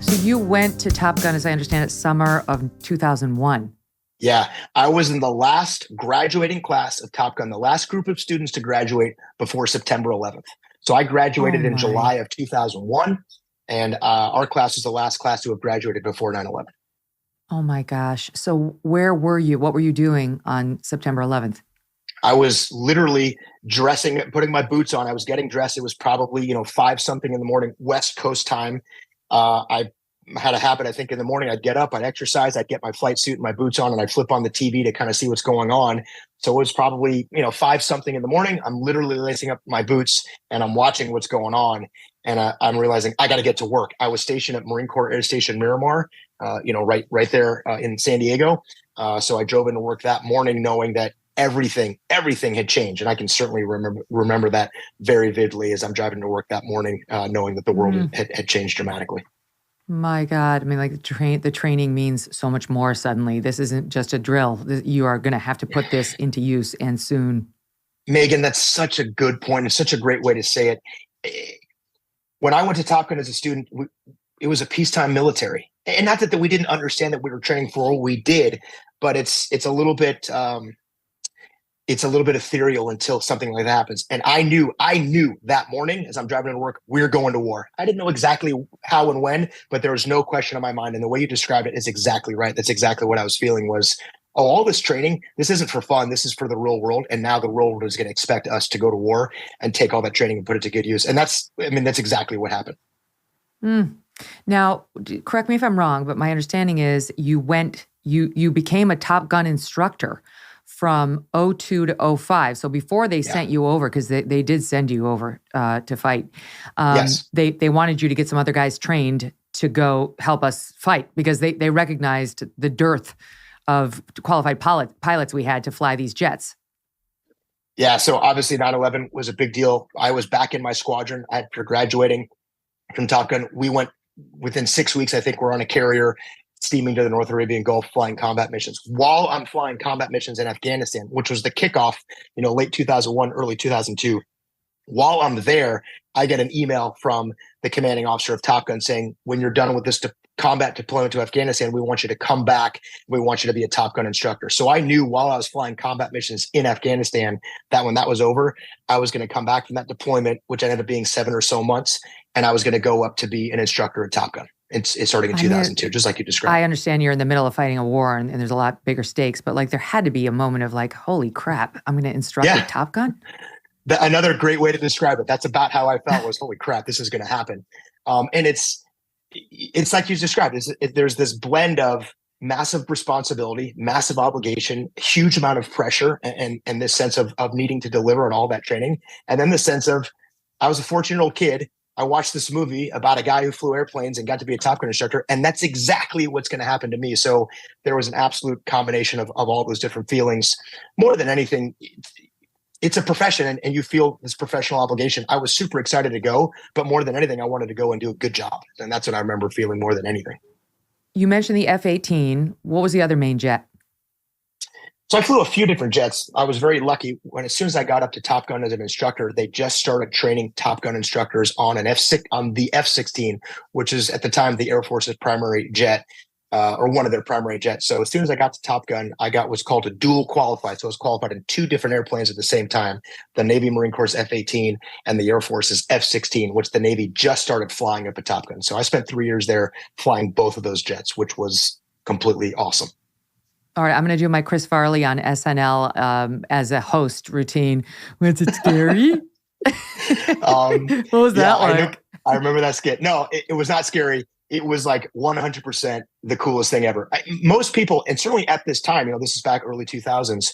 So you went to Top Gun, as I understand it, summer of 2001. Yeah, I was in the last graduating class of Top Gun, the last group of students to graduate before September 11th. So I graduated in July of 2001, and our class was the last class to have graduated before 9/11. Oh my gosh. So where were you? What were you doing on September 11th? I was literally dressing, putting my boots on. I was getting dressed. It was probably, 5 something in the morning, West Coast time. I had a habit, I think in the morning I'd get up, I'd exercise, I'd get my flight suit and my boots on, and I'd flip on the TV to kind of see what's going on. So it was probably, 5 something in the morning. I'm literally lacing up my boots and I'm watching what's going on. And I'm realizing I got to get to work. I was stationed at Marine Corps Air Station Miramar, right there in San Diego. So I drove into work that morning knowing that everything had changed. And I can certainly remember that very vividly as I'm driving to work that morning, knowing that the world had changed dramatically. My God. I mean, like the training means so much more suddenly. This isn't just a drill. You are going to have to put this into use, and soon. Megyn, that's such a good point. It's such a great way to say it. When I went to Top Gun as a student, it was a peacetime military. And not that we didn't understand that we were training for what we did, but it's a little bit ethereal until something like that happens. And I knew that morning as I'm driving to work, we're going to war. I didn't know exactly how and when, but there was no question in my mind. And the way you described it is exactly right. That's exactly what I was feeling was, all this training, this isn't for fun. This is for the real world. And now the real world is going to expect us to go to war and take all that training and put it to good use. And that's exactly what happened. Now, correct me if I'm wrong, but my understanding is you became a Top Gun instructor from 02 to 05. So before they sent you over, because they did send you over to fight, yes. They wanted you to get some other guys trained to go help us fight because they recognized the dearth of qualified pilots we had to fly these jets. Yeah, so obviously 9/11 was a big deal. I was back in my squadron after graduating from Top Gun. We went within 6 weeks, I think we're on a carrier steaming to the North Arabian Gulf, flying combat missions. While I'm flying combat missions in Afghanistan, which was the kickoff, late 2001, early 2002. While I'm there, I get an email from the commanding officer of Top Gun saying, when you're done with this combat deployment to Afghanistan, we want you to come back. We want you to be a Top Gun instructor. So I knew while I was flying combat missions in Afghanistan that when that was over, I was going to come back from that deployment, which ended up being 7 or so months, and I was going to go up to be an instructor at Top Gun. It's starting in 2002, just like you described. I understand you're in the middle of fighting a war and there's a lot bigger stakes, but like there had to be a moment of like, holy crap, I'm going to instruct at Top Gun? Another great way to describe it. That's about how I felt was, holy crap, this is going to happen. And it's like you described. There's this blend of massive responsibility, massive obligation, huge amount of pressure, and this sense of needing to deliver on all that training. And then the sense of, I was a 14-year-old kid. I watched this movie about a guy who flew airplanes and got to be a Top Gun instructor, and that's exactly what's going to happen to me. So there was an absolute combination of all those different feelings. More than anything, it's a profession, and you feel this professional obligation. I was super excited to go, but more than anything, I wanted to go and do a good job. And that's what I remember feeling more than anything. You mentioned the F-18. What was the other main jet? So I flew a few different jets. I was very lucky as soon as I got up to Top Gun as an instructor, they just started training Top Gun instructors on the F-16, which is at the time the Air Force's primary jet, or one of their primary jets. So as soon as I got to Top Gun, I got what's called a dual qualified. So I was qualified in 2 different airplanes at the same time, the Navy Marine Corps F-18 and the Air Force's F-16, which the Navy just started flying up at Top Gun. So I spent 3 years there flying both of those jets, which was completely awesome. All right, I'm going to do my Chris Farley on SNL as a host routine. Was it scary? What was that like? I remember that skit. No, it was not scary. It was like 100% the coolest thing ever. Most people, and certainly at this time, this is back early 2000s,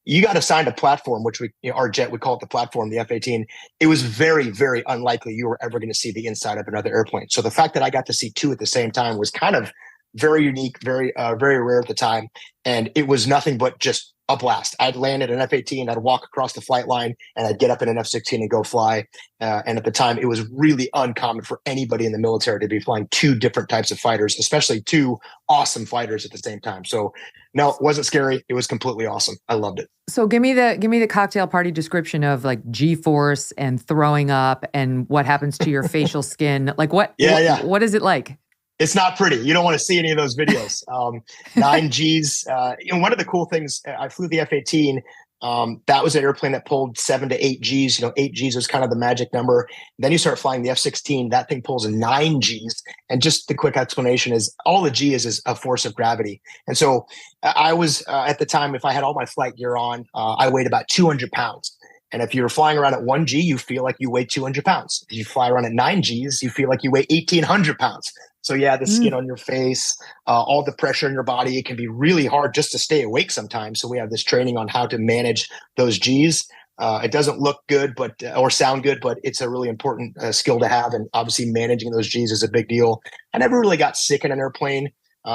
you got assigned a platform, which our jet, we call it the platform, the F-18. It was very, very unlikely you were ever going to see the inside of another airplane. So the fact that I got to see 2 at the same time was kind of very unique, very rare at the time. And it was nothing but just a blast. I'd land at an F-18, I'd walk across the flight line, and I'd get up in an F-16 and go fly. And at the time, it was really uncommon for anybody in the military to be flying 2 different types of fighters, especially 2 awesome fighters at the same time. So no, it wasn't scary. It was completely awesome. I loved it. So give me the cocktail party description of like GForce and throwing up and what happens to your facial skin. Like what is it like? It's not pretty. You don't want to see any of those videos. 9Gs. One of the cool things, I flew the F-18. That was an airplane that pulled 7 to 8Gs. 8Gs was kind of the magic number. Then you start flying the F-16. That thing pulls 9Gs. And just the quick explanation is all the G is a force of gravity. And so I was, at the time, if I had all my flight gear on, I weighed about 200 pounds. And if you're flying around at 1G, you feel like you weigh 200 pounds. If you fly around at 9Gs, you feel like you weigh 1,800 pounds. So yeah, the skin on your face, all the pressure in your body, it can be really hard just to stay awake sometimes. So we have this training on how to manage those Gs. It doesn't look good, or sound good, but it's a really important skill to have. And obviously managing those Gs is a big deal. I never really got sick in an airplane.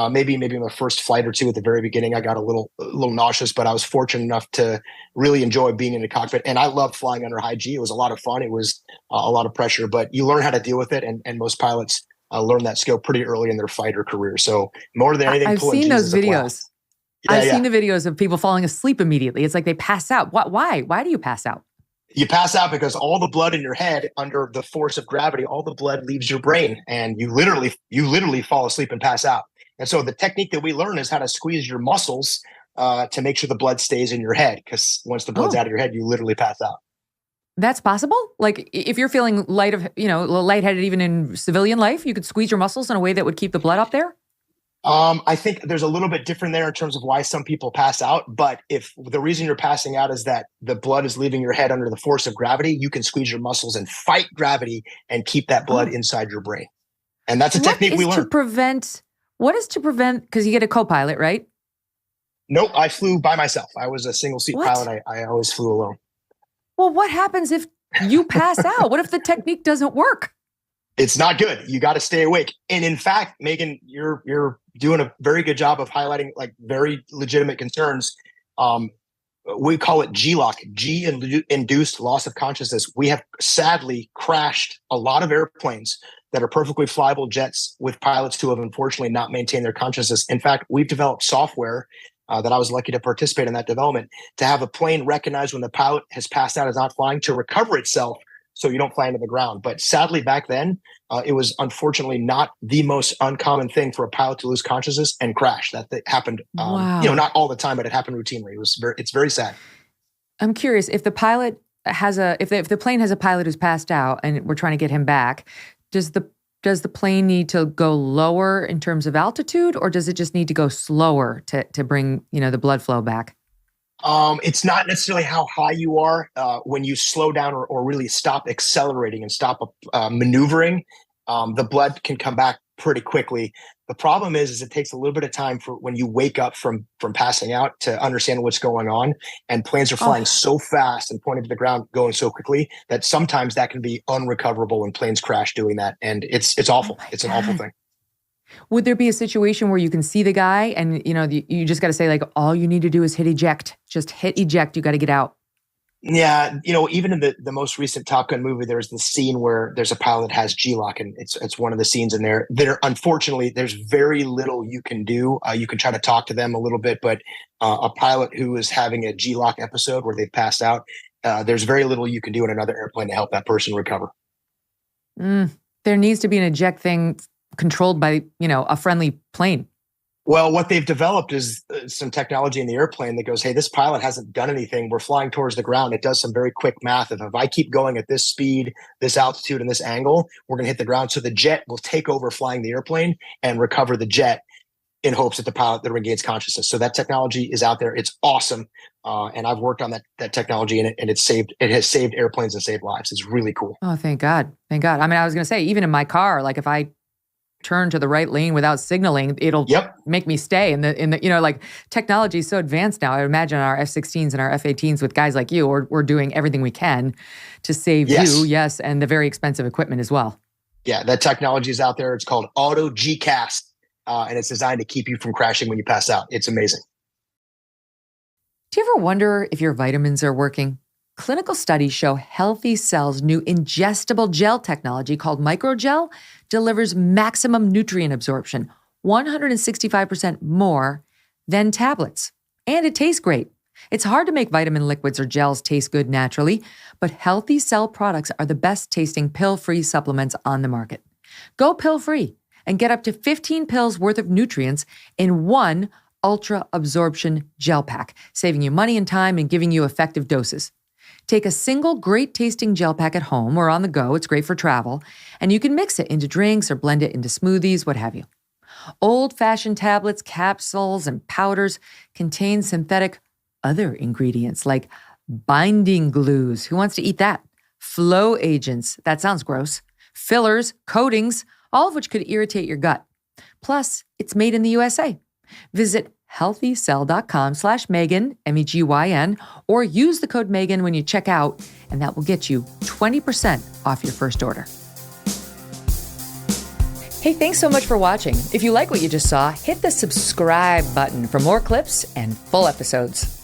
Maybe my first flight or two at the very beginning, I got a little nauseous, but I was fortunate enough to really enjoy being in the cockpit. And I loved flying under high G. It was a lot of fun. It was a lot of pressure, but you learn how to deal with it. And most pilots learn that skill pretty early in their fighter career. So more than anything, I've seen those videos. I've seen the videos of people falling asleep immediately. It's like they pass out. Why? Why do you pass out? You pass out because all the blood in your head, under the force of gravity, all the blood leaves your brain, and you literally fall asleep and pass out. And so the technique that we learn is how to squeeze your muscles to make sure the blood stays in your head. Because once the blood's out of your head, you literally pass out. That's possible? Like if you're feeling lightheaded even in civilian life, you could squeeze your muscles in a way that would keep the blood up there? I think there's a little bit different there in terms of why some people pass out. But if the reason you're passing out is that the blood is leaving your head under the force of gravity, you can squeeze your muscles and fight gravity and keep that blood inside your brain. And that's a technique we learned. What is to prevent, because you get a co-pilot, right? Nope, I flew by myself. I was a single seat pilot. I always flew alone. Well, what happens if you pass out? What if the technique doesn't work? It's not good. You got to stay awake. And in fact, Megyn, you're doing a very good job of highlighting like very legitimate concerns. We call it G-lock, G-induced loss of consciousness. We have sadly crashed a lot of airplanes that are perfectly flyable jets with pilots who have unfortunately not maintained their consciousness. In fact, we've developed software that I was lucky to participate in that development to have a plane recognize when the pilot has passed out, is not flying, to recover itself so you don't fly into the ground. But sadly, back then, it was unfortunately not the most uncommon thing for a pilot to lose consciousness and crash. That happened, not all the time, but it happened routinely. It's very sad. I'm curious if the pilot has if the plane has a pilot who's passed out and we're trying to get him back, does the plane need to go lower in terms of altitude, or does it just need to go slower to bring the blood flow back? It's not necessarily how high you are. When you slow down or really stop accelerating and stop maneuvering, the blood can come back pretty quickly. The problem is it takes a little bit of time for when you wake up from passing out to understand what's going on. And planes are flying so fast and pointing to the ground, going so quickly that sometimes that can be unrecoverable when planes crash doing that. And it's awful. It's an awful thing. Would there be a situation where you can see the guy and, you just got to say, like, all you need to do is hit eject. Just hit eject. You got to get out. Yeah. Even in the most recent Top Gun movie, there's this scene where there's a pilot that has G-lock, and it's one of the scenes in there. Unfortunately, there's very little you can do. You can try to talk to them a little bit, but a pilot who is having a G-lock episode where they've passed out, there's very little you can do in another airplane to help that person recover. There needs to be an eject thing controlled by, a friendly plane. Well, what they've developed is some technology in the airplane that goes, hey, this pilot hasn't done anything. We're flying towards the ground. It does some very quick math. If I keep going at this speed, this altitude, and this angle, we're going to hit the ground. So the jet will take over flying the airplane and recover the jet in hopes that the pilot that regains consciousness. So that technology is out there. It's awesome. And I've worked on that technology, and it has saved airplanes and saved lives. It's really cool. Oh, thank God. Thank God. I mean, I was going to say, even in my car, like if I turn to the right lane without signaling, it'll make me stay. And technology is so advanced now. I imagine our F-16s and our F-18s with guys like you, we're doing everything we can to save you, and the very expensive equipment as well. Yeah, that technology is out there. It's called Auto GCAS, and it's designed to keep you from crashing when you pass out. It's amazing. Do you ever wonder if your vitamins are working? Clinical studies show Healthy Cell's new ingestible gel technology called microgel delivers maximum nutrient absorption, 165% more than tablets. And it tastes great. It's hard to make vitamin liquids or gels taste good naturally, but Healthy Cell products are the best tasting pill-free supplements on the market. Go pill-free and get up to 15 pills worth of nutrients in one ultra absorption gel pack, saving you money and time and giving you effective doses. Take a single great tasting gel pack at home or on the go. It's great for travel. And you can mix it into drinks or blend it into smoothies, what have you. Old-fashioned tablets, capsules, and powders contain synthetic other ingredients like binding glues. Who wants to eat that? Flow agents. That sounds gross. Fillers, coatings, all of which could irritate your gut. Plus, it's made in the USA. Visit healthycell.com/Megyn, Megyn, or use the code Megyn when you check out, and that will get you 20% off your first order. Hey, thanks so much for watching. If you like what you just saw, hit the subscribe button for more clips and full episodes.